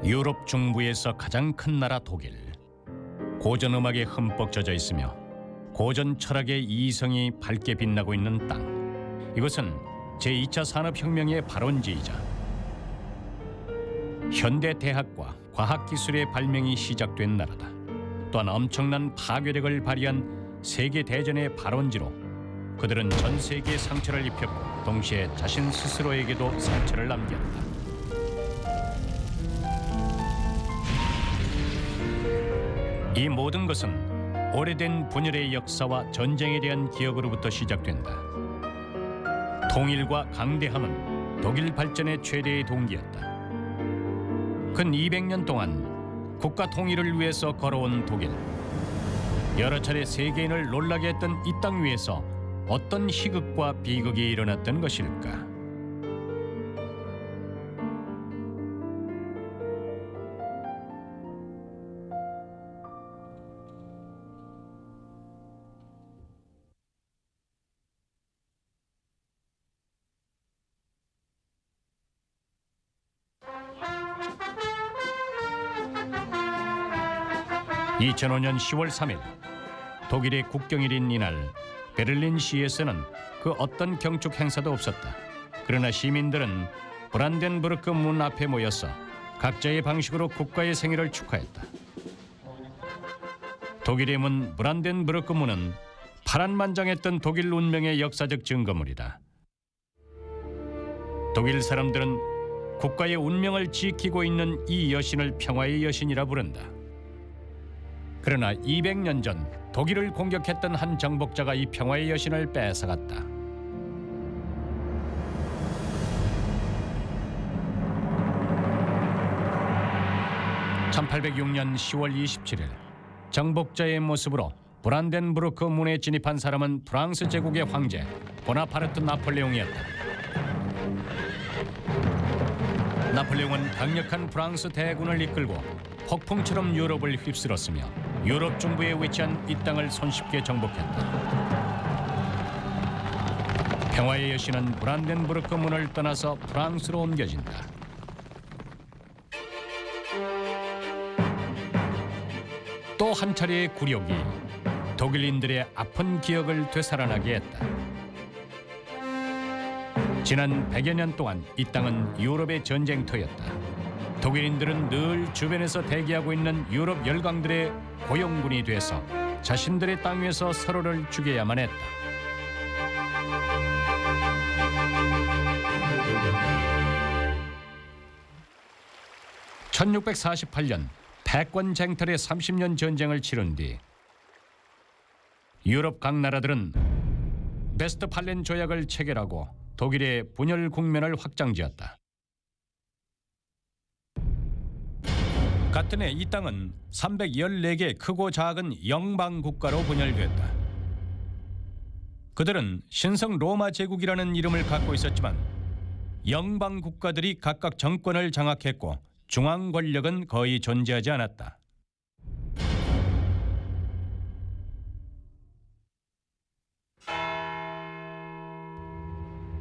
유럽 중부에서 가장 큰 나라 독일. 고전 음악에 흠뻑 젖어 있으며 고전 철학의 이성이 밝게 빛나고 있는 땅. 이것은 제2차 산업혁명의 발원지이자 현대 대학과 과학기술의 발명이 시작된 나라다. 또한 엄청난 파괴력을 발휘한 세계대전의 발원지로 그들은 전 세계에 상처를 입혔고 동시에 자신 스스로에게도 상처를 남겼다. 이 모든 것은 오래된 분열의 역사와 전쟁에 대한 기억으로부터 시작된다. 통일과 강대함은 독일 발전의 최대의 동기였다. 근 200년 동안 국가 통일을 위해서 걸어온 독일. 여러 차례 세계인을 놀라게 했던 이 땅 위에서 어떤 희극과 비극이 일어났던 것일까? (2005년 10월 3일) 독일의 국경일인 이날 베를린 시에서는 그 어떤 경축 행사도 없었다. 그러나 시민들은 브란덴부르크 문 앞에 모여서 각자의 방식으로 국가의 생일을 축하했다. 독일의 문 브란덴부르크 문은 파란만장했던 독일 운명의 역사적 증거물이다. 독일 사람들은 국가의 운명을 지키고 있는 이 여신을 평화의 여신이라 부른다. 그러나 200년 전 독일을 공격했던 한 정복자가 이 평화의 여신을 뺏어갔다. (1806년 10월 27일) 정복자의 모습으로 브란덴부르크 문에 진입한 사람은 프랑스 제국의 황제 보나파르트 나폴레옹이었다. 나폴레옹은 강력한 프랑스 대군을 이끌고 폭풍처럼 유럽을 휩쓸었으며 유럽 중부에 위치한 이 땅을 손쉽게 정복했다. 평화의 여신은 브란덴부르크 문을 떠나서 프랑스로 옮겨진다. 또 한 차례의 굴욕이 독일인들의 아픈 기억을 되살아나게 했다. 지난 100여 년 동안 이 땅은 유럽의 전쟁터였다. 독일인들은 늘 주변에서 대기하고 있는 유럽 열강들의 고용군이 돼서 자신들의 땅 위에서 서로를 죽여야만 했다. (1648년) 패권 쟁탈의 30년 전쟁을 치른 뒤 유럽 각 나라들은 베스트팔렌 조약을 체결하고 독일의 분열 국면을 확장지었다. 같은 해 이 땅은 314개 크고 작은 영방 국가로 분열됐다. 그들은 신성 로마 제국이라는 이름을 갖고 있었지만 영방 국가들이 각각 정권을 장악했고 중앙 권력은 거의 존재하지 않았다.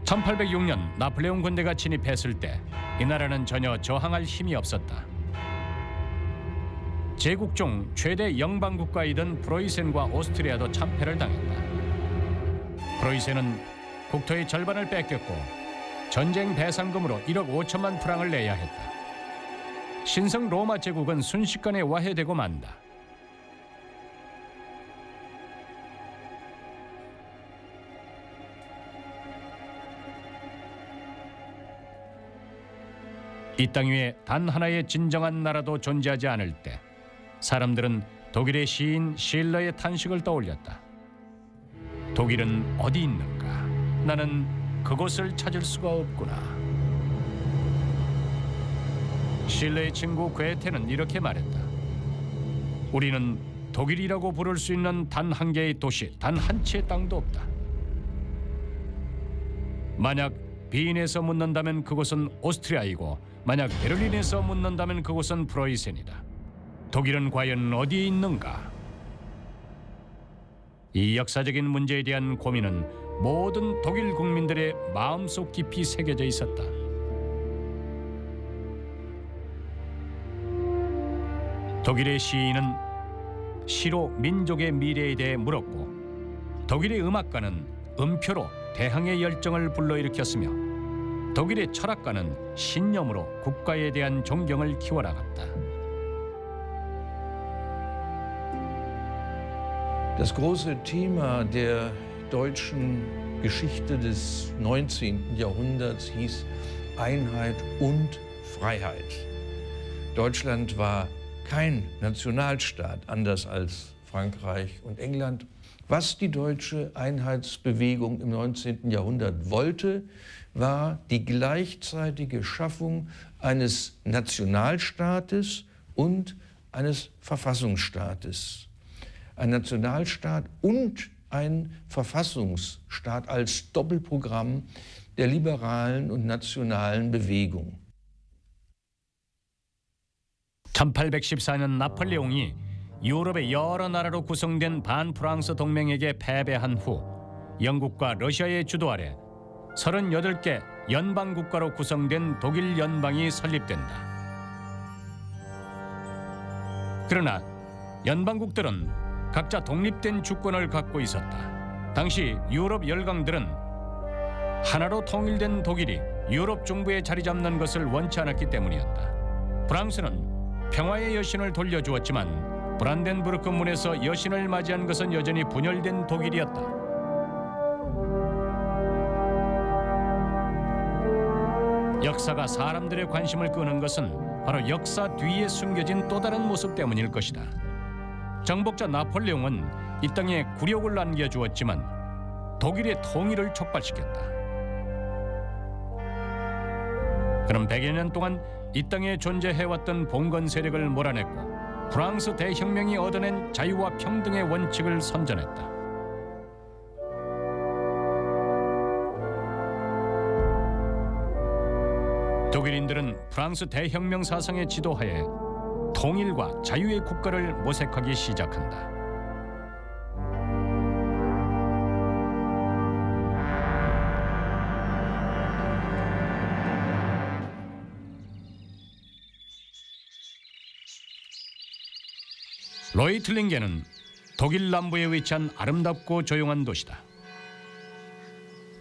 (1806년) 나폴레옹 군대가 진입했을 때 이 나라는 전혀 저항할 힘이 없었다. 제국 중 최대 영방 국가이던 프로이센과 오스트리아도 참패를 당했다. 프로이센은 국토의 절반을 뺏겼고 전쟁 배상금으로 1억 5천만 프랑을 내야 했다. 신성 로마 제국은 순식간에 와해되고 만다. 이 땅 위에 단 하나의 진정한 나라도 존재하지 않을 때 사람들은 독일의 시인 실러의 탄식을 떠올렸다. 독일은 어디 있는가? 나는 그곳을 찾을 수가 없구나. 실러의 친구 괴테는 이렇게 말했다. 우리는 독일이라고 부를 수 있는 단 한 개의 도시, 단 한 채의 땅도 없다. 만약 비인에서 묻는다면 그곳은 오스트리아이고 만약 베를린에서 묻는다면 그곳은 프로이센이다. 독일은 과연 어디에 있는가? 이 역사적인 문제에 대한 고민은 모든 독일 국민들의 마음속 깊이 새겨져 있었다. 독일의 시인은 시로 민족의 미래에 대해 물었고 독일의 음악가는 음표로 대항의 열정을 불러일으켰으며 독일의 철학가는 신념으로 국가에 대한 존경을 키워나갔다. Das große Thema der deutschen Geschichte des 19. Jahrhunderts hieß Einheit und Freiheit. Deutschland war kein Nationalstaat, anders als Frankreich und England. Was die deutsche Einheitsbewegung im 19. Jahrhundert wollte, war die gleichzeitige Schaffung eines Nationalstaates und eines Verfassungsstaates. Ein Nationalstaat und ein Verfassungsstaat als Doppelprogramm der liberalen und nationalen Bewegung. 1814년 나폴레옹이 유럽의 여러 나라로 구성된 반프랑스 동맹에게 패배한 후 영국과 러시아의 주도 아래 38개 연방국가로 구성된 독일 연방이 설립된다. 그러나 연방국들은 각자 독립된 주권을 갖고 있었다. 당시 유럽 열강들은 하나로 통일된 독일이 유럽 중부에 자리 잡는 것을 원치 않았기 때문이었다. 프랑스는 평화의 여신을 돌려주었지만 브란덴부르크 문에서 여신을 맞이한 것은 여전히 분열된 독일이었다. 역사가 사람들의 관심을 끄는 것은 바로 역사 뒤에 숨겨진 또 다른 모습 때문일 것이다. 정복자 나폴레옹은 이 땅에 굴욕을 안겨주었지만 독일의 통일을 촉발시켰다. 그럼 100여 년 동안 이 땅에 존재해왔던 봉건 세력을 몰아냈고 프랑스 대혁명이 얻어낸 자유와 평등의 원칙을 선전했다. 독일인들은 프랑스 대혁명 사상의 지도하에 통일과 자유의 국가를 모색하기 시작한다. 로이틀링겐은 독일 남부에 위치한 아름답고 조용한 도시다.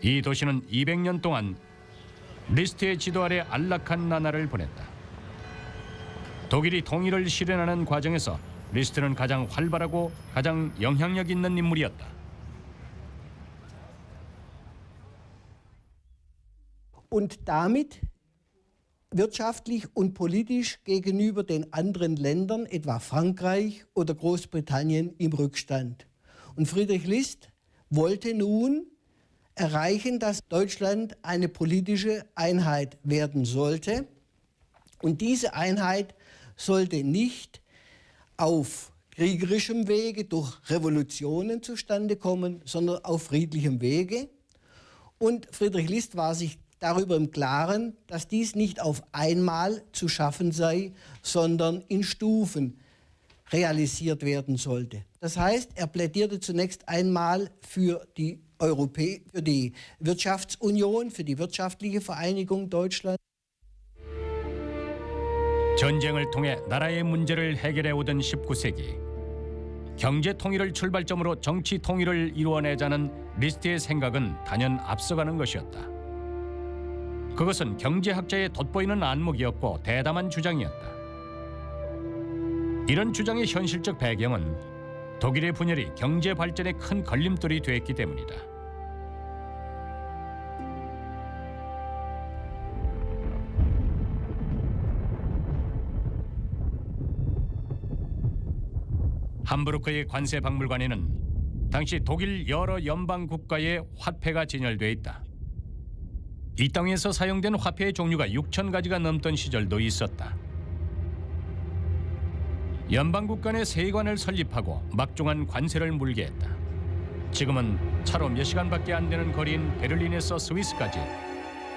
이 도시는 200년 동안 리스트의 지도 아래 안락한 나날을 보냈다. 독일이 통일을 실현하는 과정에서 리스트는 가장 활발하고 가장 영향력 있는 인물이었다. Und damit wirtschaftlich und politisch gegenüber den anderen Ländern, etwa Frankreich oder Großbritannien, im Rückstand. Und Friedrich List wollte nun erreichen, dass Deutschland eine politische Einheit werden sollte. Und diese Einheit sollte nicht auf kriegerischem Wege durch Revolutionen zustande kommen, sondern auf friedlichem Wege. Und Friedrich List war sich darüber im Klaren, dass dies nicht auf einmal zu schaffen sei, sondern in Stufen realisiert werden sollte. Das heißt, er plädierte zunächst einmal für die Wirtschaftsunion, für die wirtschaftliche Vereinigung Deutschlands. 전쟁을 통해 나라의 문제를 해결해 오던 19세기. 경제 통일을 출발점으로 정치 통일을 이루어내자는 리스트의 생각은 단연 앞서가는 것이었다. 그것은 경제학자의 돋보이는 안목이었고 대담한 주장이었다. 이런 주장의 현실적 배경은 독일의 분열이 경제 발전에 큰 걸림돌이 됐기 때문이다. 함부르크의 관세 박물관에는 당시 독일 여러 연방 국가의 화폐가 진열돼 있다. 이 땅에서 사용된 화폐의 종류가 6,000가지가 넘던 시절도 있었다. 연방국 간의 세관을 설립하고 막중한 관세를 물게 했다. 지금은 차로 몇 시간밖에 안 되는 거리인 베를린에서 스위스까지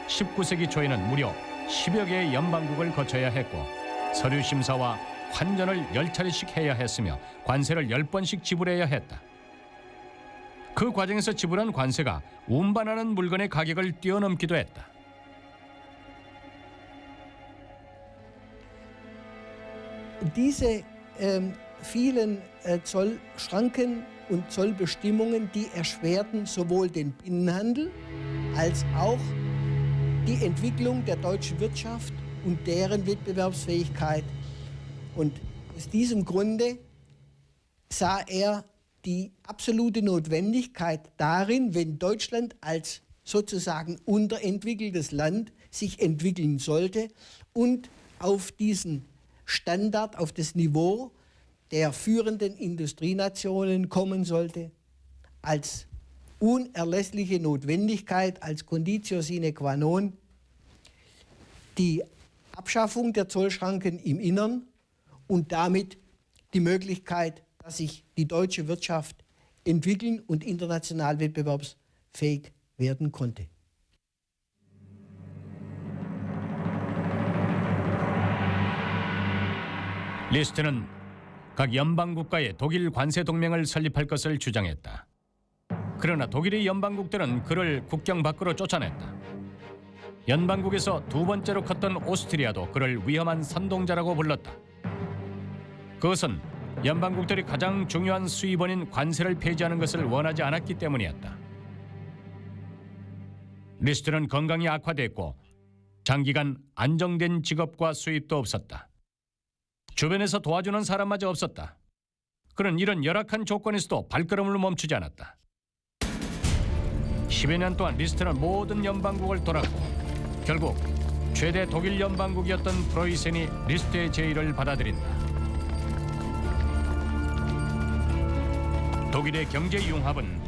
19세기 초에는 무려 10여 개의 연방국을 거쳐야 했고 서류 심사와 환전을 10차례씩 해야 했으며 관세를 10번씩 지불해야 했다. 그 과정에서 지불한 관세가 운반하는 물건의 가격을 뛰어넘기도 했다. Diese vielen Zollschranken und Zollbestimmungen, die erschwerten sowohl den Binnenhandel als auch die Entwicklung der deutschen Wirtschaft und deren Wettbewerbsfähigkeit. Und aus diesem Grunde sah er die absolute Notwendigkeit darin, wenn Deutschland als sozusagen unterentwickeltes Land sich entwickeln sollte und auf diesen Standard, auf das Niveau der führenden Industrienationen kommen sollte, als unerlässliche Notwendigkeit, als Conditio sine qua non, die Abschaffung der Zollschranken im Innern und damit die Möglichkeit, dass sich die deutsche Wirtschaft entwickeln und international wettbewerbsfähig werden konnte. 리스트는 각 연방국가의 독일 관세 동맹을 설립할 것을 주장했다. 그러나 독일의 연방국들은 그를 국경 밖으로 쫓아냈다. 연방국에서 두 번째로 컸던 오스트리아도 그를 위험한 선동자라고 불렀다. 그것은 연방국들이 가장 중요한 수입원인 관세를 폐지하는 것을 원하지 않았기 때문이었다. 리스트는 건강이 악화됐고 장기간 안정된 직업과 수입도 없었다. 주변에서 도와주는 사람마저 없었다. 그는 이런 열악한 조건에서도 발걸음을 멈추지 않았다. 10여 년 동안 리스트는 모든 연방국을 돌았고 결국 최대 독일 연방국이었던 프로이센이 리스트의 제의를 받아들인다. 독일의 경제 융합은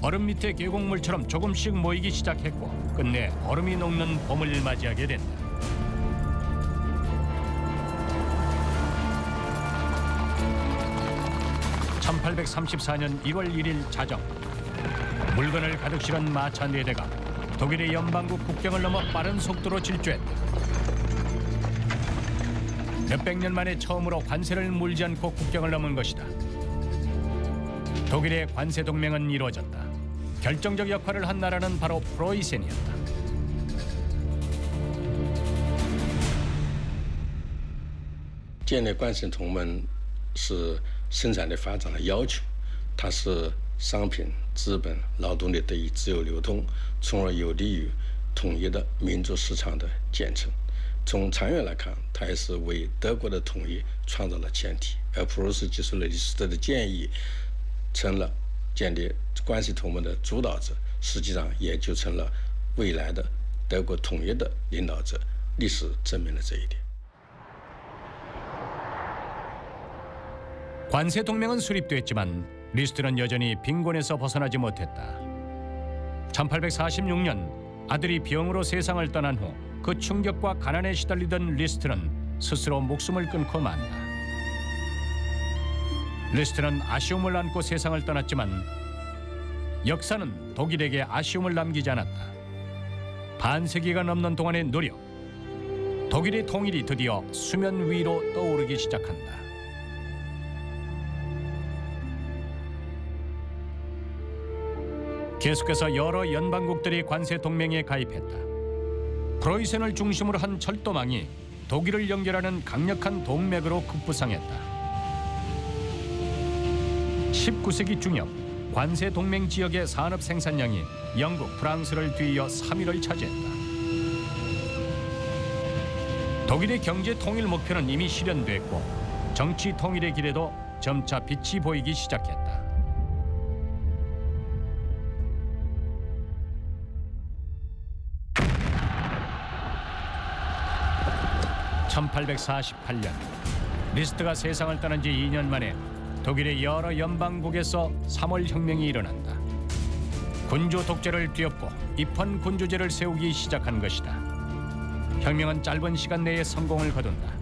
얼음 밑의 계곡물처럼 조금씩 모이기 시작했고 끝내 얼음이 녹는 봄을 맞이하게 된다. 1834년 1월 1일 자정, 물건을 가득 실은 마차 4대가 독일의 연방국 국경을 넘어 빠른 속도로 질주했다. 몇백 년 만에 처음으로 관세를 물지 않고 국경을 넘은 것이다. 독일의 관세 동맹은 이루어졌다. 결정적 역할을 한 나라는 바로 프로이센이었다. 建立关税同盟是生产力发展的要求，它是商品、资本、劳动力得以自由流通，从而有利于统一的民主市场的建成。从长远来看，它也是为德国的统一创造了前提。而普鲁士基苏雷利斯特的建议成了建立关系同盟的主导者，实际上也就成了未来的德国统一的领导者。历史证明了这一点。 관세 동맹은 수립됐지만 리스트는 여전히 빈곤에서 벗어나지 못했다. 1846년 아들이 병으로 세상을 떠난 후 그 충격과 가난에 시달리던 리스트는 스스로 목숨을 끊고 만다. 리스트는 아쉬움을 안고 세상을 떠났지만 역사는 독일에게 아쉬움을 남기지 않았다. 반세기가 넘는 동안의 노력, 독일의 통일이 드디어 수면 위로 떠오르기 시작한다. 계속해서 여러 연방국들이 관세 동맹에 가입했다. 프로이센을 중심으로 한 철도망이 독일을 연결하는 강력한 동맥으로 급부상했다. 19세기 중엽 관세 동맹 지역의 산업 생산량이 영국, 프랑스를 뒤이어 3위를 차지했다. 독일의 경제 통일 목표는 이미 실현됐고 정치 통일의 길에도 점차 빛이 보이기 시작했다. (1848년) 리스트가 세상을 떠난 지 2년 만에 독일의 여러 연방국에서 3월 혁명이 일어난다. 군주 독재를 뒤엎고 입헌 군주제를 세우기 시작한 것이다. 혁명은 짧은 시간 내에 성공을 거둔다.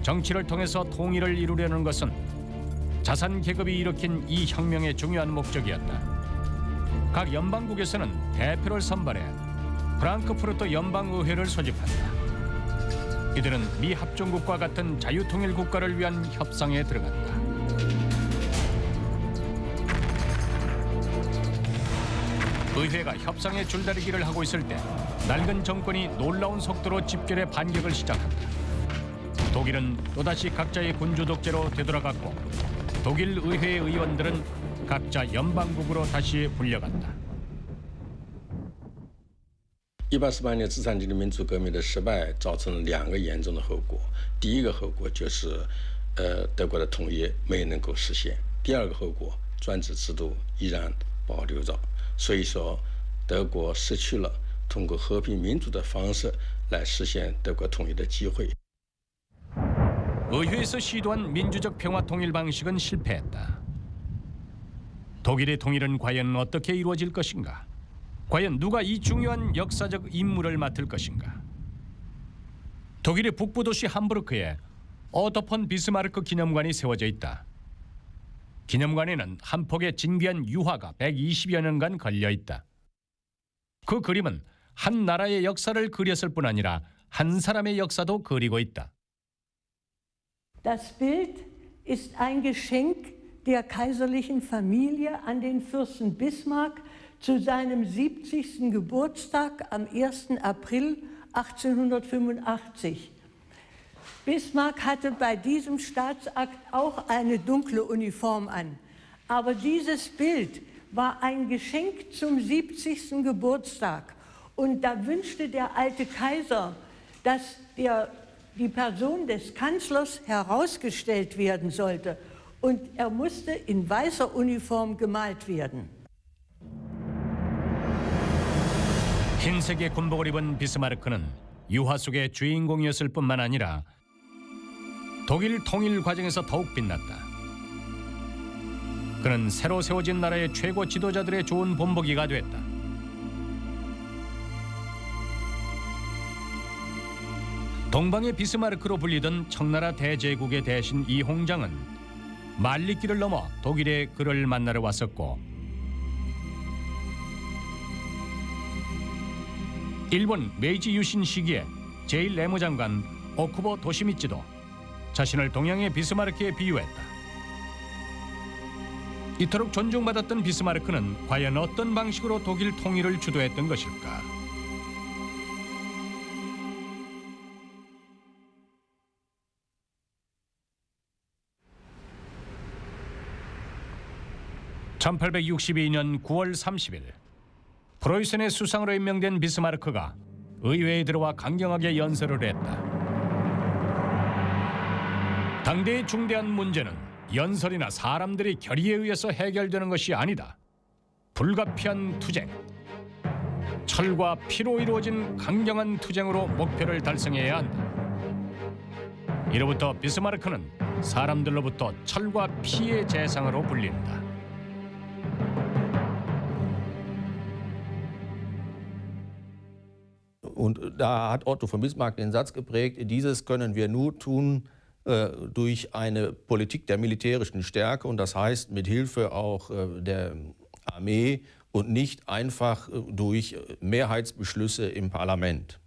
정치를 통해서 통일을 이루려는 것은 자산 계급이 일으킨 이 혁명의 중요한 목적이었다. 각 연방국에서는 대표를 선발해 프랑크푸르트 연방의회를 소집한다. 이들은 미 합중국과 같은 자유통일 국가를 위한 협상에 들어갔다. 의회가 협상의 줄다리기를 하고 있을 때 낡은 정권이 놀라운 속도로 집결해 반격을 시작한다. 독일은 또다시 각자의 군주 독재로 되돌아갔고 독일 의회 의원들은 각자 연방국으로 다시 불려갔다. 1848年资产阶级民主革命的失败，造成了2个严重的后果。第一个后果就是，德国的统一没能够实现；第二个后果，专制制度依然保留着。所以说，德国失去了通过和平民主的方式来实现德国统一的机会。 의회에서 시도한 민주적 평화 통일 방식은 실패했다. 독일의 통일은 과연 어떻게 이루어질 것인가? 과연 누가 이 중요한 역사적 임무를 맡을 것인가? 독일의 북부 도시 함부르크에 오토 폰 비스마르크 기념관이 세워져 있다. 기념관에는 한 폭의 진귀한 유화가 120여 년간 걸려 있다. 그 그림은 한 나라의 역사를 그렸을 뿐 아니라 한 사람의 역사도 그리고 있다. Das Bild ist ein Geschenk der kaiserlichen Familie an den Fürsten Bismarck zu seinem 70. Geburtstag am 1. April 1885. Bismarck hatte bei diesem Staatsakt auch eine dunkle Uniform an. Aber dieses Bild war ein Geschenk zum 70. Geburtstag. Und da wünschte der alte Kaiser, dass die Person des Kanzlers herausgestellt werden sollte. Und er musste in weißer Uniform gemalt werden. 흰색의 군복을 입은 비스마르크는 유화 속의 주인공이었을 뿐만 아니라 독일 통일 과정에서 더욱 빛났다. 그는 새로 세워진 나라의 최고 지도자들의 좋은 본보기가 됐다. 동방의 비스마르크로 불리던 청나라 대제국의 대신 이 홍장은 말리길을 넘어 독일의 그를 만나러 왔었고 일본 메이지 유신 시기에 제1내무장관 오쿠보 도시미치도 자신을 동양의 비스마르크에 비유했다. 이토록 존중받았던 비스마르크는 과연 어떤 방식으로 독일 통일을 주도했던 것일까? (1862년 9월 30일) 프로이센의 수상으로 임명된 비스마르크가 의회에 들어와 강경하게 연설을 했다. 당대의 중대한 문제는 연설이나 사람들의 결의에 의해서 해결되는 것이 아니다. 불가피한 투쟁, 철과 피로 이루어진 강경한 투쟁으로 목표를 달성해야 한다. 이로부터 비스마르크는 사람들로부터 철과 피의 재상으로 불린다. Und da hat Otto von Bismarck den Satz geprägt, dieses können wir nur tun durch eine Politik der militärischen Stärke und das heißt mit Hilfe auch der Armee und nicht einfach durch Mehrheitsbeschlüsse im Parlament.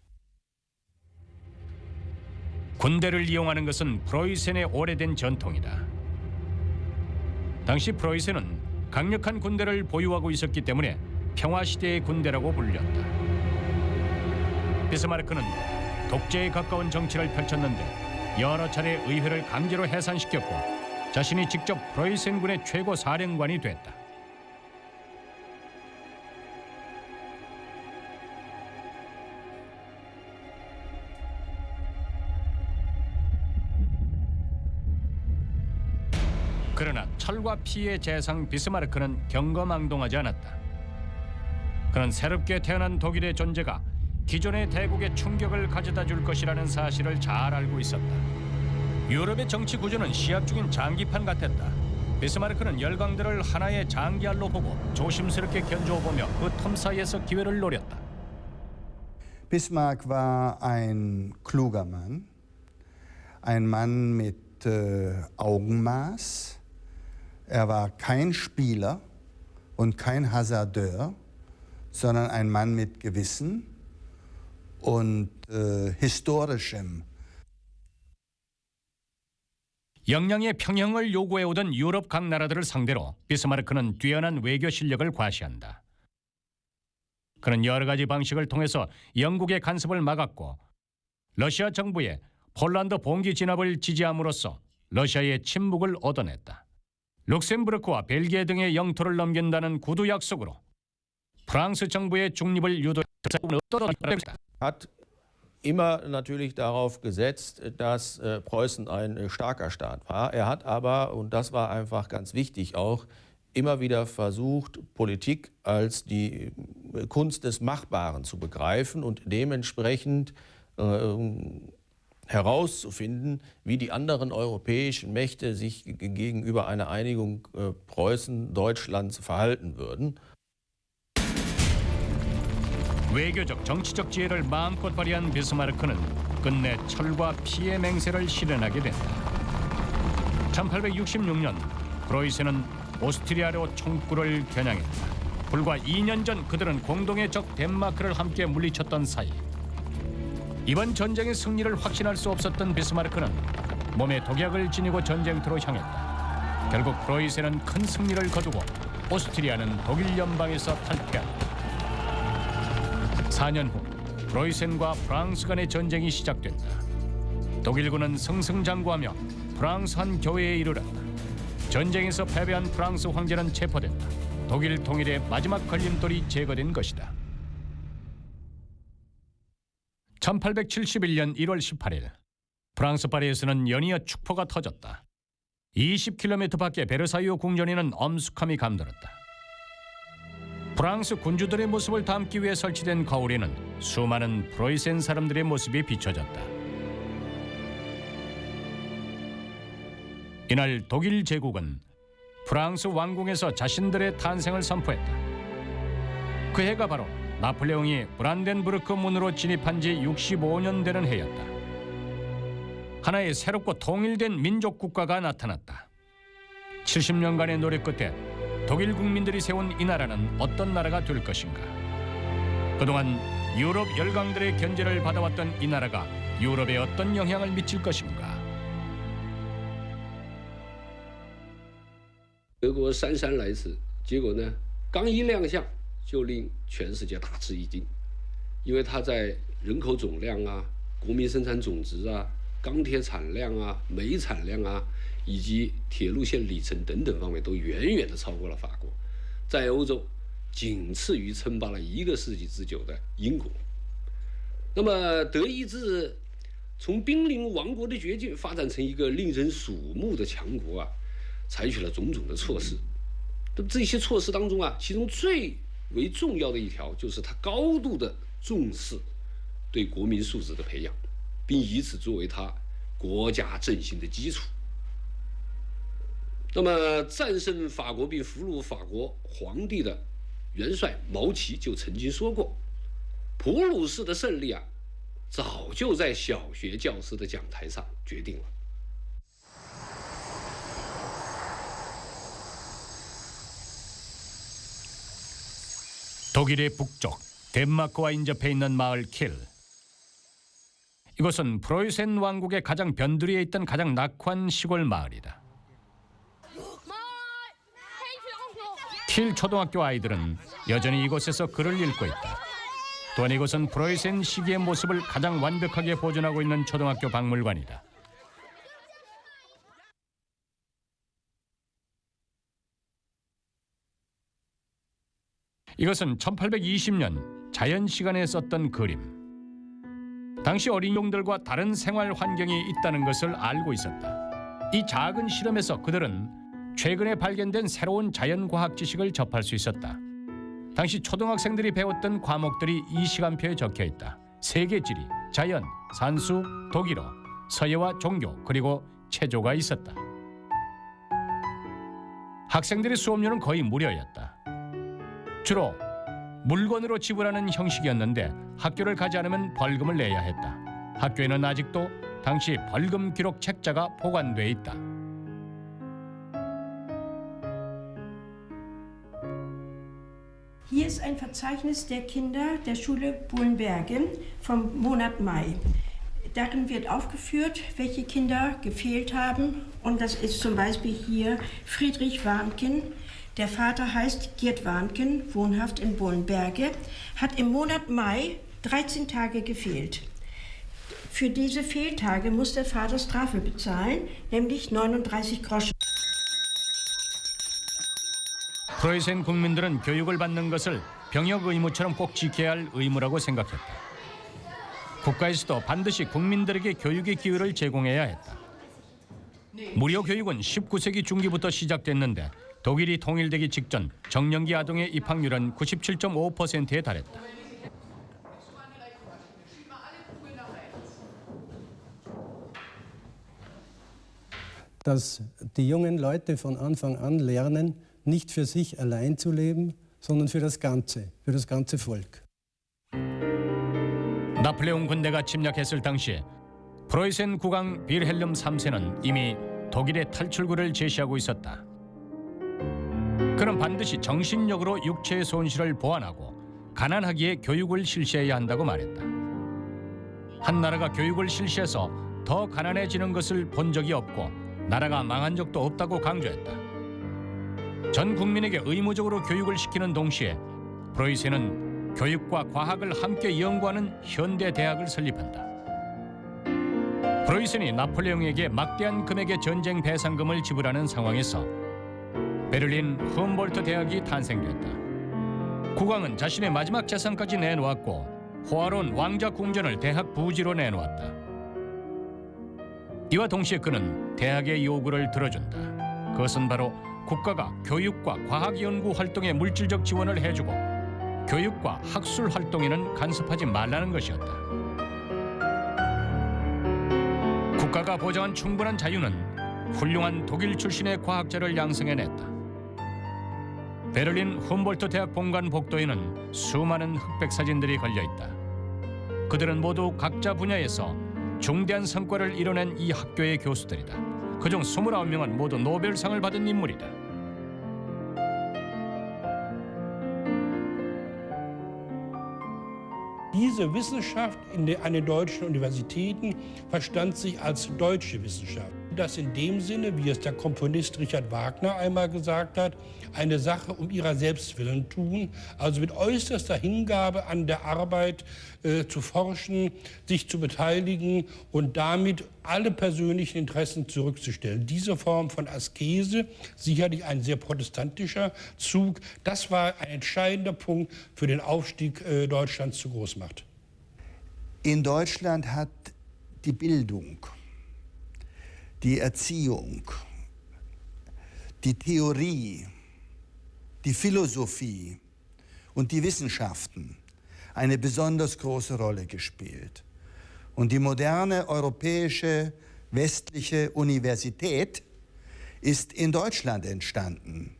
군대를 이용하는 것은 프로이센의 오래된 전통이다. 당시 프로이센은 강력한 군대를 보유하고 있었기 때문에 평화시대의 군대라고 불렸다. 비스마르크는 독재에 가까운 정치를 펼쳤는데 여러 차례 의회를 강제로 해산시켰고 자신이 직접 프로이센군의 최고 사령관이 됐다. 그러나 철과 피의 재상 비스마르크는 경거망동하지 않았다. 그는 새롭게 태어난 독일의 존재가 기존의 대국에 충격을 가져다 줄 것이라는 사실을 잘 알고 있었다. 유럽의 정치 구조는 시합 중인 장기판 같았다. 비스마르크는 열강들을 하나의 장기알로 보고 조심스럽게 견주어보며 그 틈 사이에서 기회를 노렸다. Bismarck war ein kluger Mann, ein Mann mit Augenmaß. Er war kein Spieler und kein Hasardeur, sondern ein Mann mit Gewissen und historischem. 역량의 평형을 요구해오던 유럽 각 나라들을 상대로 비스마르크는 뛰어난 외교 실력을 과시한다. 그는 여러 가지 방식을 통해서 영국의 간섭을 막았고 러시아 정부에 폴란드 봉기 진압을 지지함으로써 러시아의 침묵을 얻어냈다. 룩셈부르크와 벨기에 등의 영토를 넘긴다는 구두 약속으로 프랑스 정부의 중립을 유도했다. Hat immer natürlich darauf gesetzt, dass Preußen ein starker Staat war. Er hat aber, und das war einfach ganz wichtig auch, immer wieder versucht, Politik als die Kunst des Machbaren zu begreifen und dementsprechend herauszufinden, wie die anderen europäischen Mächte sich gegenüber einer Einigung Preußen-Deutschlands verhalten würden. 외교적 정치적 지혜를 마음껏 발휘한 비스마르크는 끝내 철과 피의 맹세를 실현하게 된다. 1866년 프로이센은 오스트리아로 총구를 겨냥했다. 불과 2년 전 그들은 공동의 적 덴마크를 함께 물리쳤던 사이. 이번 전쟁의 승리를 확신할 수 없었던 비스마르크는 몸에 독약을 지니고 전쟁터로 향했다. 결국 프로이센은 큰 승리를 거두고 오스트리아는 독일 연방에서 탈퇴한다. 4년 후 프로이센과 프랑스 간의 전쟁이 시작된다. 독일군은 승승장구하며 프랑스 한 교회에 이르렀다. 전쟁에서 패배한 프랑스 황제는 체포됐다. 독일 통일의 마지막 걸림돌이 제거된 것이다. 1871년 1월 18일 프랑스 파리에서는 연이어 축포가 터졌다. 20km 밖의 베르사유 궁전에는 엄숙함이 감돌았다. 프랑스 군주들의 모습을 담기 위해 설치된 거울에는 수많은 프로이센 사람들의 모습이 비춰졌다. 이날 독일 제국은 프랑스 왕궁에서 자신들의 탄생을 선포했다. 그 해가 바로 나폴레옹이 브란덴부르크 문으로 진입한 지 65년 되는 해였다. 하나의 새롭고 통일된 민족 국가가 나타났다. 70년간의 노력 끝에 독일 국민들이 세운 이 나라는 어떤 나라가 될 것인가? 그동안 유럽 열강들의 견제를 받아왔던 이 나라가 유럽에 어떤 영향을 미칠 것인가? 德国姗姗来迟，结果呢，刚一亮相就令全世界大吃一惊，因为它在人口总量啊、国民生产总值啊、钢铁产量啊、煤产量啊，以及铁路线里程等等方面都远远的超过了法国，在欧洲仅次于称霸了1个世纪之久的英国。那么德意志从濒临亡国的绝境发展成一个令人瞩目的强国啊，采取了种种的措施。这些措施当中啊，其中最为重要的一条就是它高度的重视对国民素质的培养，并以此作为它国家振兴的基础。那么战胜法国并俘虏法国皇帝的元帅毛奇就曾经说过，普鲁士的胜利啊，早就在小学教师的讲台上决定了。 독일의 북쪽 덴마크와 인접해 있는 마을 킬. 이곳은 프로이센 왕국의 가장 변두리에 있던 가장 낙후한 시골 마을이다. 킬 초등학교 아이들은 여전히 이곳에서 글을 읽고 있다. 또한 이곳은 프로이센 시기의 모습을 가장 완벽하게 보존하고 있는 초등학교 박물관이다. 이것은 1820년 자연 시간에 썼던 그림. 당시 어린 용들과 다른 생활 환경이 있다는 것을 알고 있었다. 이 작은 실험에서 그들은 최근에 발견된 새로운 자연과학 지식을 접할 수 있었다. 당시 초등학생들이 배웠던 과목들이 이 시간표에 적혀 있다. 세계지리, 자연, 산수, 독일어, 서예와 종교, 그리고 체조가 있었다. 학생들의 수업료는 거의 무료였다. 주로 물건으로 지불하는 형식이었는데 학교를 가지 않으면 벌금을 내야 했다. 학교에는 아직도 당시 벌금 기록 책자가 보관돼 있다. Hier ist ein Verzeichnis der Kinder der Schule Bohlenbergen vom Monat Mai. Darin wird aufgeführt, welche Kinder gefehlt haben. Und das ist zum Beispiel hier Friedrich Warnken. Der Vater heißt Gerd Warnken, wohnhaft in Bohlenberge, hat im Monat Mai 13 Tage gefehlt. Für diese Fehltage muss der Vater Strafe bezahlen, nämlich 39 Groschen. 프로이센 국민들은 교육을 받는 것을 병역 의무처럼 꼭 지켜야 할 의무라고 생각했다. 국가에서도 반드시 국민들에게 교육의 기회를 제공해야 했다. 무료 교육은 19세기 중기부터 시작됐는데 독일이 통일되기 직전 정년기 아동의 입학률은 97.5%에 달했다. Dass die jungen Leute von Anfang an lernen, nicht für sich allein zu leben, sondern für das ganze Volk. 나폴레옹 군대가 침략했을 당시 프로이센 국왕 빌헬름 3세는 이미 독일의 탈출구를 제시하고 있었다. 그는 반드시 정신력으로 육체의 손실을 보완하고 가난하기에 교육을 실시해야 한다고 말했다. 한 나라가 교육을 실시해서 더 가난해지는 것을 본 적이 없고 나라가 망한 적도 없다고 강조했다. 전 국민에게 의무적으로 교육을 시키는 동시에 프로이센은 교육과 과학을 함께 연구하는 현대 대학을 설립한다. 프로이센이 나폴레옹에게 막대한 금액의 전쟁 배상금을 지불하는 상황에서 베를린 훔볼트 대학이 탄생되었다. 국왕은 자신의 마지막 재산까지 내놓았고 호화로운 왕자 궁전을 대학 부지로 내놓았다. 이와 동시에 그는 대학의 요구를 들어준다. 그것은 바로 국가가 교육과 과학 연구 활동에 물질적 지원을 해주고 교육과 학술 활동에는 간섭하지 말라는 것이었다. 국가가 보장한 충분한 자유는 훌륭한 독일 출신의 과학자를 양성해냈다. 베를린 훔볼트 대학 본관 복도에는 수많은 흑백 사진들이 걸려있다. 그들은 모두 각자 분야에서 중대한 성과를 이뤄낸 이 학교의 교수들이다. 그중 29명은 모두 노벨상을 받은 인물이다. Diese Wissenschaft an den deutschen Universitäten verstand sich als deutsche Wissenschaft. Das in dem Sinne, wie es der Komponist Richard Wagner einmal gesagt hat, eine Sache um ihrer selbst willen tun, also mit äußerster Hingabe an der Arbeit zu forschen, sich zu beteiligen und damit alle persönlichen Interessen zurückzustellen. Diese Form von Askese, sicherlich ein sehr protestantischer Zug, das war ein entscheidender Punkt für den Aufstieg Deutschlands zur Großmacht. In Deutschland hat die Bildung, die Erziehung, die Theorie, die Philosophie und die Wissenschaften eine besonders große Rolle gespielt. Und die moderne europäische westliche Universität ist in Deutschland entstanden.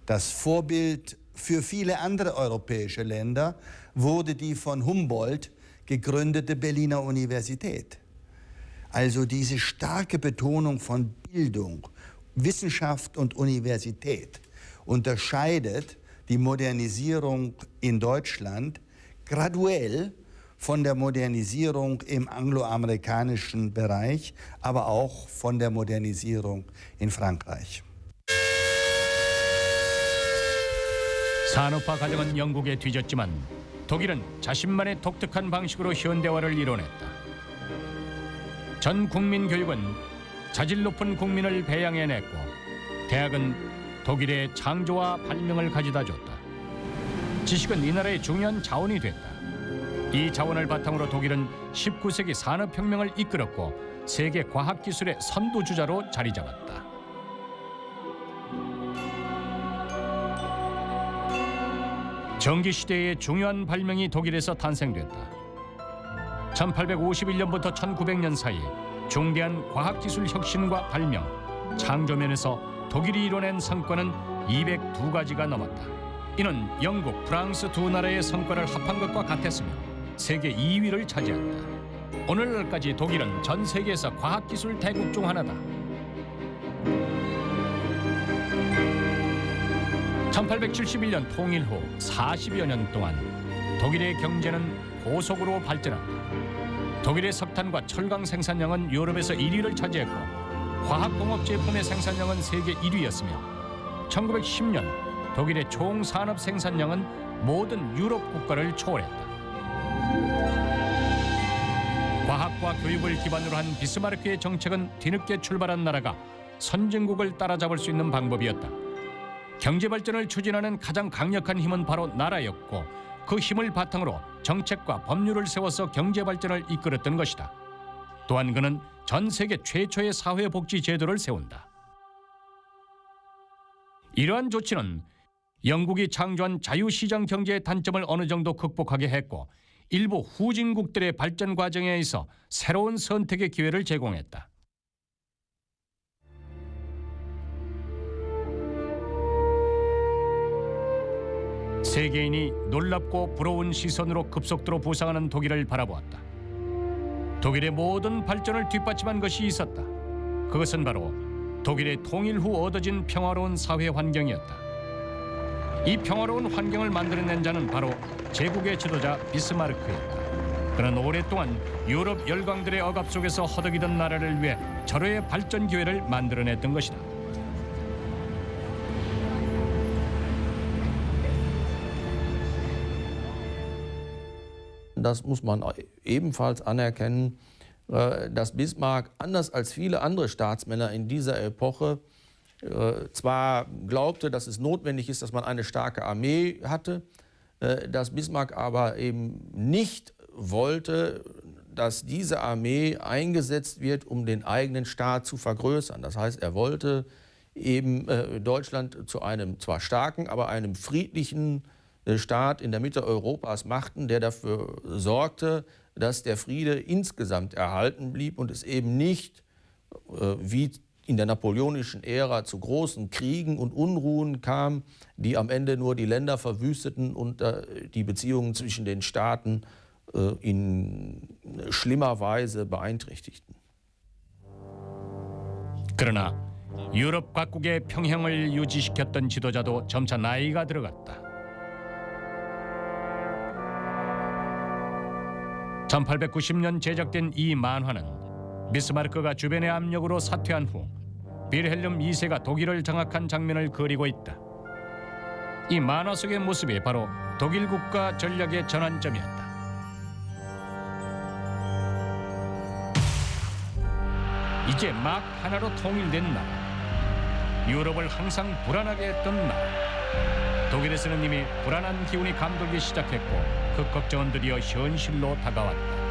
Das Vorbild für viele andere europäische Länder wurde die von Humboldt gegründete Berliner Universität. Also diese starke Betonung von Bildung, Wissenschaft und Universität unterscheidet die Modernisierung in Deutschland graduell von der Modernisierung im angloamerikanischen Bereich, aber auch von der Modernisierung in Frankreich. 산업화 과정은 영국에 뒤졌지만 독일은 자신만의 독특한 방식으로 현대화를 이뤄냈다. 전 국민 교육은 자질 높은 국민을 배양해냈고 대학은 독일의 창조와 발명을 가져다 줬다. 지식은 이 나라의 중요한 자원이 됐다. 이 자원을 바탕으로 독일은 19세기 산업혁명을 이끌었고 세계 과학기술의 선두주자로 자리 잡았다. 전기시대의 중요한 발명이 독일에서 탄생됐다. 1851년부터 1900년 사이 중대한 과학기술 혁신과 발명, 창조면에서 독일이 이뤄낸 성과는 202가지가 넘었다. 이는 영국, 프랑스 두 나라의 성과를 합한 것과 같았으며 세계 2위를 차지한다. 오늘날까지 독일은 전 세계에서 과학기술 대국 중 하나다. 1871년 통일 후 40여 년 동안 독일의 경제는 고속으로 발전한다. 독일의 석탄과 철강 생산량은 유럽에서 1위를 차지했고 화학공업 제품의 생산량은 세계 1위였으며 1910년 독일의 총 산업 생산량은 모든 유럽 국가를 초월했다. 과학과 교육을 기반으로 한 비스마르크의 정책은 뒤늦게 출발한 나라가 선진국을 따라잡을 수 있는 방법이었다. 경제 발전을 추진하는 가장 강력한 힘은 바로 나라였고 그 힘을 바탕으로 정책과 법률을 세워서 경제 발전을 이끌었던 것이다. 또한 그는 전 세계 최초의 사회복지 제도를 세운다. 이러한 조치는 영국이 창조한 자유시장 경제의 단점을 어느 정도 극복하게 했고 일부 후진국들의 발전 과정에 있어 새로운 선택의 기회를 제공했다. 세계인이 놀랍고 부러운 시선으로 급속도로 부상하는 독일을 바라보았다. 독일의 모든 발전을 뒷받침한 것이 있었다. 그것은 바로 독일의 통일 후 얻어진 평화로운 사회 환경이었다. 이 평화로운 환경을 만들어낸 자는 바로 제국의 지도자 비스마르크였다. 그는 오랫동안 유럽 열강들의 억압 속에서 허덕이던 나라를 위해 절호의 발전 기회를 만들어냈던 것이다. Das muss man ebenfalls anerkennen, dass Bismarck, anders als viele andere Staatsmänner in dieser Epoche, zwar glaubte, dass es notwendig ist, dass man eine starke Armee hatte, dass Bismarck aber eben nicht wollte, dass diese Armee eingesetzt wird, um den eigenen Staat zu vergrößern. Das heißt, er wollte eben Deutschland zu einem zwar starken, aber einem friedlichen Staat in der Mitte Europas machten, der dafür sorgte, dass der Friede insgesamt erhalten blieb und es eben nicht, wie in der napoleonischen Ära, zu großen Kriegen und Unruhen kam, die am Ende nur die Länder verwüsteten und die Beziehungen zwischen den Staaten in schlimmer Weise beeinträchtigten. 그러나 유럽 각국의 평형을 유지시켰던 지도자도 점차 나이가 들어갔다. 1890년 제작된 이 만화는 비스마르크가 주변의 압력으로 사퇴한 후 빌헬름 2세가 독일을 장악한 장면을 그리고 있다. 이 만화 속의 모습이 바로 독일 국가 전략의 전환점이었다. 이제 막 하나로 통일된 나라, 유럽을 항상 불안하게 했던 나라. 독일에서는 이미 불안한 기운이 감돌기 시작했고 그 걱정은 드디어 현실로 다가왔다.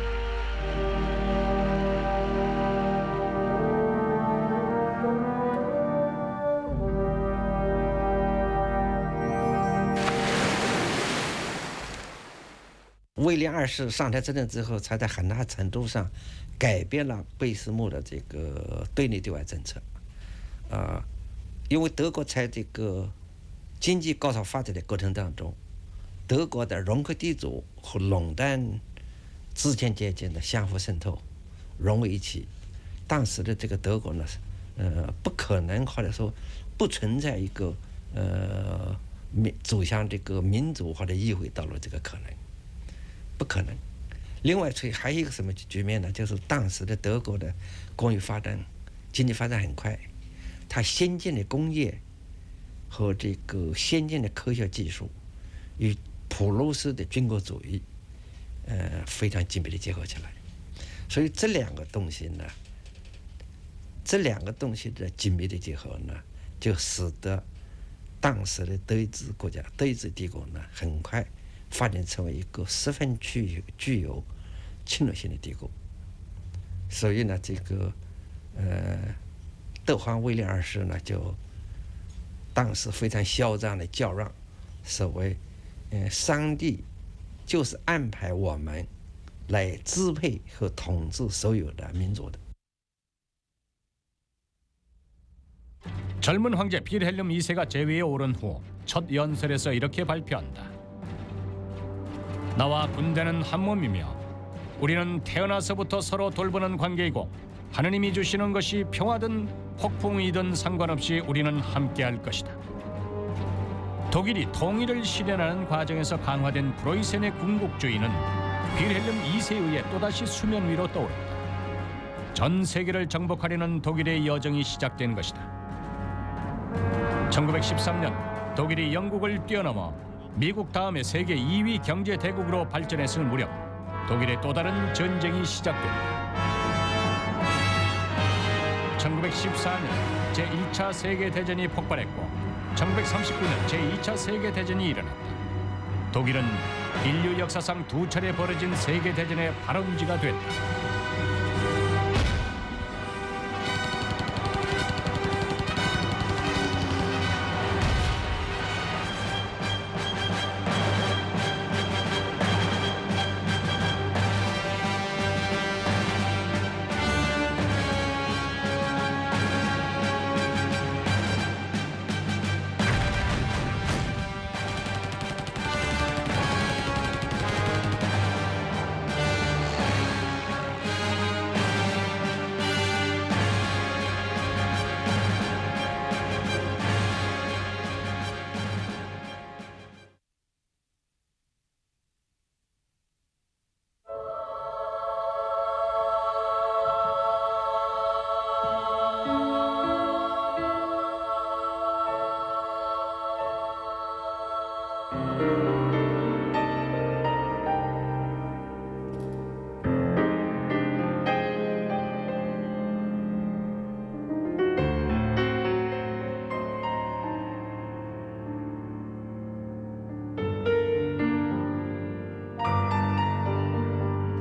威廉二世上台执政之后，才在很大程度上改变了贝斯穆的这个对内对外政策。因为德国在这个经济高速发展的过程当中，德国的容克地主和垄断资产阶级的相互渗透融为一体。当时的这个德国呢，不可能或者说不存在一个走向这个民主或者议会道路这个可能。不可能。另外，还有一个什么局面呢？就是当时的德国的工业发展、经济发展很快，它先进的工业和这个先进的科学技术与普鲁士的军国主义，非常紧密的结合起来。所以这两个东西呢，这两个东西的紧密的结合呢，就使得当时的德意志国家、德意志帝国呢，很快发展成为一个十分具有侵略性的帝国。所以呢，这个德皇威廉二世呢，就当时非常嚣张的叫嚷，所谓上帝就是安排我们来支配和统治所有的民族的。 젊은 황제 빌헬름 2세가 제위에 오른 후 첫 연설에서 이렇게 발표한다. 나와 군대는 한 몸이며 우리는 태어나서부터 서로 돌보는 관계이고 하느님이 주시는 것이 평화든 폭풍이든 상관없이 우리는 함께할 것이다. 독일이 통일을 실현하는 과정에서 강화된 프로이센의 군국주의는 빌헬름 2세에 의해 또다시 수면 위로 떠오른다. 전 세계를 정복하려는 독일의 여정이 시작된 것이다. 1913년 독일이 영국을 뛰어넘어 미국 다음에 세계 2위 경제 대국으로 발전했을 무렵 독일의 또 다른 전쟁이 시작된다. 1914년 제1차 세계대전이 폭발했고 1939년 제2차 세계대전이 일어났다. 독일은 인류 역사상 두 차례 벌어진 세계대전의 발원지가 됐다.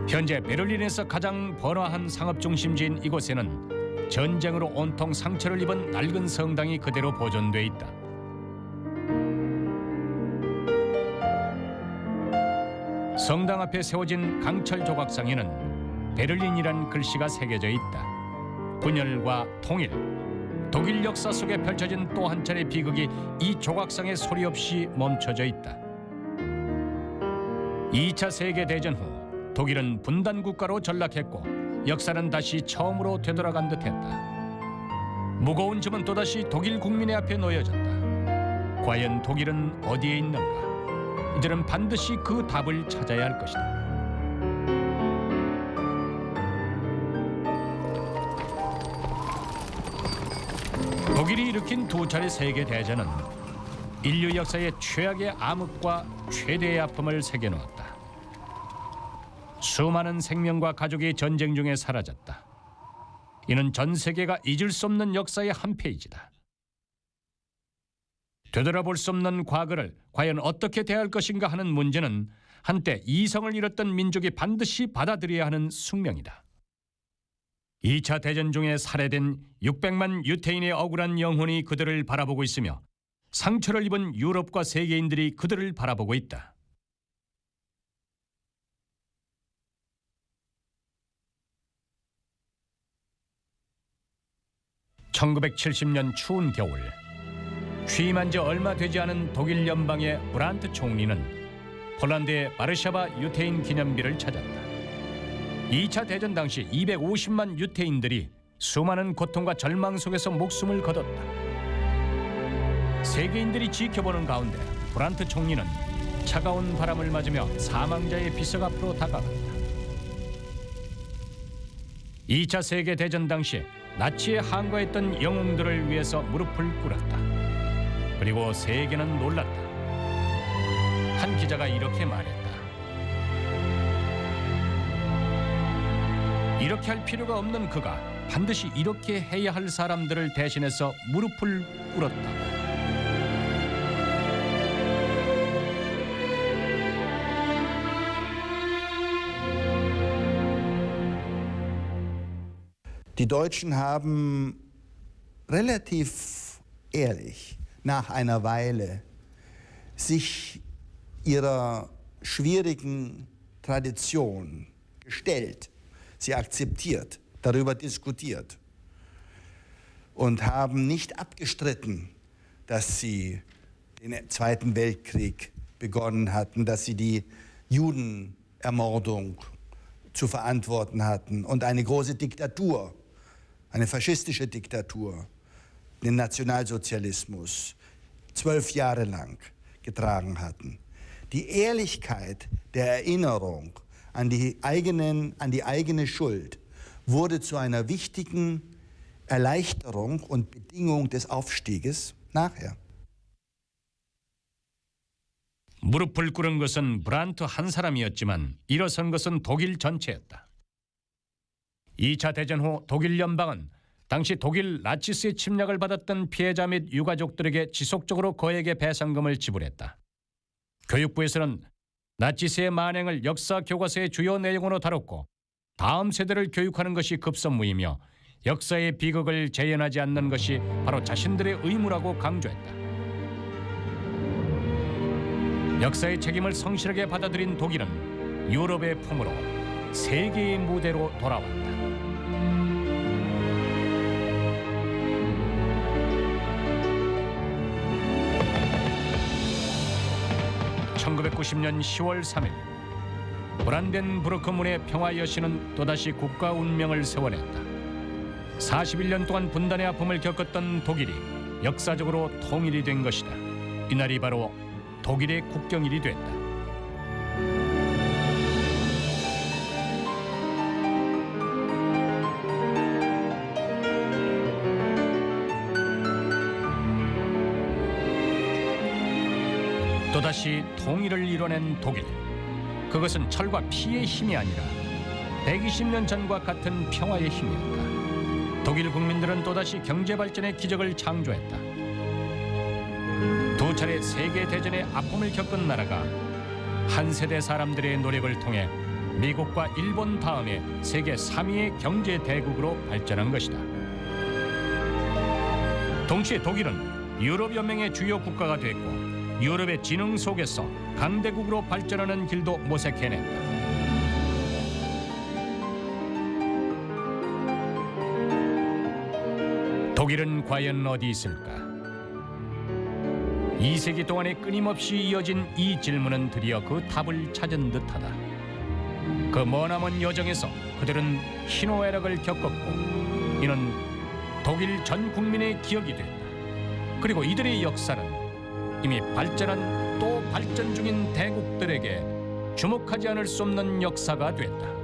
현재 베를린에서 가장 번화한 상업 중심지인 이곳에는 전쟁으로 온통 상처를 입은 낡은 성당이 그대로 보존돼 있다. 성당 앞에 세워진 강철 조각상에는 베를린이란 글씨가 새겨져 있다. 분열과 통일, 독일 역사 속에 펼쳐진 또 한 차례 비극이 이 조각상에 소리 없이 멈춰져 있다. 2차 세계대전 후 독일은 분단 국가로 전락했고 역사는 다시 처음으로 되돌아간 듯했다. 무거운 짐은 또다시 독일 국민의 앞에 놓여졌다. 과연 독일은 어디에 있는가? 이들은 반드시 그 답을 찾아야 할 것이다. 독일이 일으킨 두 차례 세계대전은 인류 역사의 최악의 암흑과 최대의 아픔을 새겨놓았다. 수많은 생명과 가족이 전쟁 중에 사라졌다. 이는 전 세계가 잊을 수 없는 역사의 한 페이지다. 되돌아볼 수 없는 과거를 과연 어떻게 대할 것인가 하는 문제는 한때 이성을 잃었던 민족이 반드시 받아들여야 하는 숙명이다. 2차 대전 중에 살해된 600만 유태인의 억울한 영혼이 그들을 바라보고 있으며 상처를 입은 유럽과 세계인들이 그들을 바라보고 있다. 1970년 추운 겨울, 취임한 지 얼마 되지 않은 독일 연방의 브란트 총리는 폴란드의 바르샤바 유태인 기념비를 찾았다. 2차 대전 당시 250만 유태인들이 수많은 고통과 절망 속에서 목숨을 거뒀다. 세계인들이 지켜보는 가운데 브란트 총리는 차가운 바람을 맞으며 사망자의 비석 앞으로 다가갔다. 2차 세계대전 당시 나치에 항거했던 영웅들을 위해서 무릎을 꿇었다. 그리고 세계는 놀랐다. 한 기자가 이렇게 말했다. 이렇게 할 필요가 없는 그가 반드시 이렇게 해야 할 사람들을 대신해서 무릎을 꿇었다. Die Deutschen haben relativ ehrlich nach einer Weile sich ihrer schwierigen Tradition gestellt, sie akzeptiert, darüber diskutiert und haben nicht abgestritten, dass sie den Zweiten Weltkrieg begonnen hatten, dass sie die Judenermordung zu verantworten hatten und eine große Diktatur, eine faschistische Diktatur, den Nationalsozialismus 12 Jahre lang getragen hatten. Die Ehrlichkeit der Erinnerung an die eigene Schuld wurde zu einer wichtigen Erleichterung und Bedingung des Aufstieges nachher. 무릎을 꿇은 것은 브란트 한 사람이었지만 일어선 것은 독일 전체였다. 2차 대전 후 독일 연방은 당시 독일 나치스의 침략을 받았던 피해자 및 유가족들에게 지속적으로 거액의 배상금을 지불했다. 교육부에서는 나치스의 만행을 역사 교과서의 주요 내용으로 다뤘고 다음 세대를 교육하는 것이 급선무이며 역사의 비극을 재현하지 않는 것이 바로 자신들의 의무라고 강조했다. 역사의 책임을 성실하게 받아들인 독일은 유럽의 품으로 세계의 무대로 돌아왔다. 1990년 10월 3일 브란덴부르크문의 평화 여신은 또다시 국가 운명을 세워냈다. 41년 동안 분단의 아픔을 겪었던 독일이 역사적으로 통일이 된 것이다. 이날이 바로 독일의 국경일이 됐다. 또다시 통일을 이뤄낸 독일. 그것은 철과 피의 힘이 아니라 120년 전과 같은 평화의 힘이었다. 독일 국민들은 또다시 경제 발전의 기적을 창조했다. 두 차례 세계 대전의 아픔을 겪은 나라가 한 세대 사람들의 노력을 통해 미국과 일본 다음에 세계 3위의 경제 대국으로 발전한 것이다. 동시에 독일은 유럽연맹의 주요 국가가 됐고 유럽의 진흥 속에서 강대국으로 발전하는 길도 모색해냈다. 독일은 과연 어디 있을까? 2세기 동안에 끊임없이 이어진 이 질문은 드디어 그 답을 찾은 듯하다. 그 머나먼 여정에서 그들은 희노애락을 겪었고 이는 독일 전 국민의 기억이 됐다. 그리고 이들의 역사는 이미 발전한 또 발전 중인 대국들에게 주목하지 않을 수 없는 역사가 됐다.